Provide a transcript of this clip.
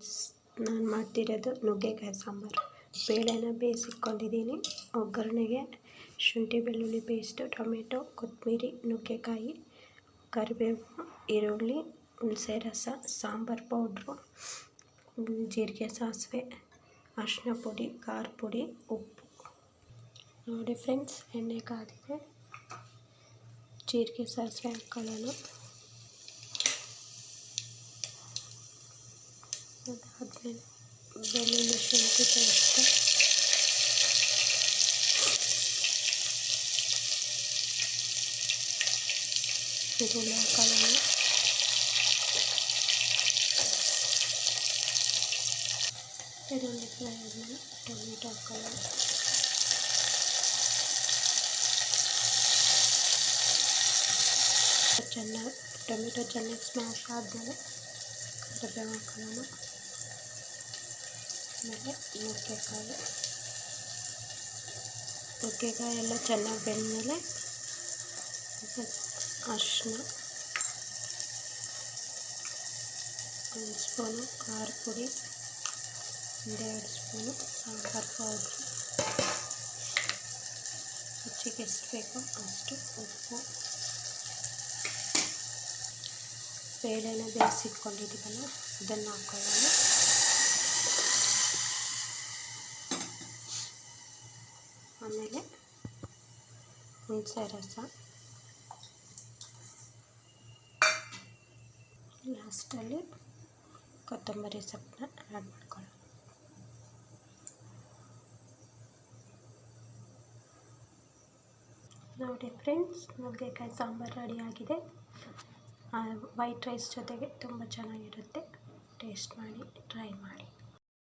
Friends, ನಾನು ಮಾಡ್ತಿರೋದು ನುಗ್ಗೆಕಾಯಿ ಸಾಂಬಾರು. ಬೇಳೆನ ಬೇಯಿಸಿಟ್ಕೊಂಡಿದ್ದೀನಿ. ಒಗ್ಗರಣೆಗೆ ಶುಂಠಿ ಬೆಳ್ಳುಳ್ಳಿ ಪೇಸ್ಟು, ಟೊಮೆಟೊ, ಕೊತ್ತಂಬರಿ, ನುಗ್ಗೆಕಾಯಿ, ಕರಿಬೇವು, ಈರುಳ್ಳಿ, ಹುಣಸೆ ರಸ, ಸಾಂಬಾರು ಪೌಡ್ರು, ಜೀರಿಗೆ, ಸಾಸಿವೆ, ಅರಿಶಿನ ಪುಡಿ, ಖಾರ ಪುಡಿ, ಉಪ್ಪು. ನೋಡಿ ಫ್ರೆಂಡ್ಸ್, ಎಣ್ಣೆ ಕಾದಿದೆ. ಜೀರಿಗೆ ಸಾಸಿವೆ ಹಾಕೊಳ್ಳೋಣ. ಅದಾದಮೇಲೆ ಬೆಳ್ಳುಳ್ಳಿ ಶುಂಠಿ ಪೇಸ್ಟ್, ಈರುಳ್ಳಿ ಹಾಕೊಳ್ಳೋಣ. ಈರುಳ್ಳಿ ಫ್ರೈ ಆದಮೇಲೆ ಟೊಮೆಟೊ ಹಾಕೊಳ್ಳೋಣ. ಟೊಮೆಟೊ ಚೆನ್ನಾಗಿ ಸ್ಮ್ಯಾಶ್ ಆದಮೇಲೆ ಕರಿಬೇವು ಹಾಕೊಳ್ಳೋಣ. ಆಮೇಲೆ ನುಗ್ಗೆಕಾಯಿ ಎಲ್ಲ ಚೆನ್ನಾಗಿ ಬೆಂದಮೇಲೆ ಅರಿಶಿನ, 1 ಸ್ಪೂನು ಖಾರ ಪುಡಿ, 1-2 ಸ್ಪೂನು ಸಾಂಬಾರು ಪೌಡ್ರು, ರುಚಿಗೆ ಎಷ್ಟು ಬೇಕೋ ಅಷ್ಟು ಉಪ್ಪು. ಬೇಳೆನ ಬೇಯಿಸಿಟ್ಕೊಂಡಿದ್ದೀವಲ್ಲ ಅದನ್ನು ಹಾಕೊಳ್ಳೋಣ. ಆಮೇಲೆ ಹುಣಸೆ ರಸ, ಲಾಸ್ಟಲ್ಲಿ ಕೊತ್ತಂಬರಿ ಸೊಪ್ಪನ್ನ ಆ್ಯಡ್ ಮಾಡ್ಕೊಳ್ಳೋಣ. ನೋಡಿ ಫ್ರೆಂಡ್ಸ್, ನುಗ್ಗೆಕಾಯಿ ಸಾಂಬಾರು ರೆಡಿಯಾಗಿದೆ. ವೈಟ್ ರೈಸ್ ಜೊತೆಗೆ ತುಂಬ ಚೆನ್ನಾಗಿರುತ್ತೆ. ಟೇಸ್ಟ್ ಮಾಡಿ, ಟ್ರೈ ಮಾಡಿ.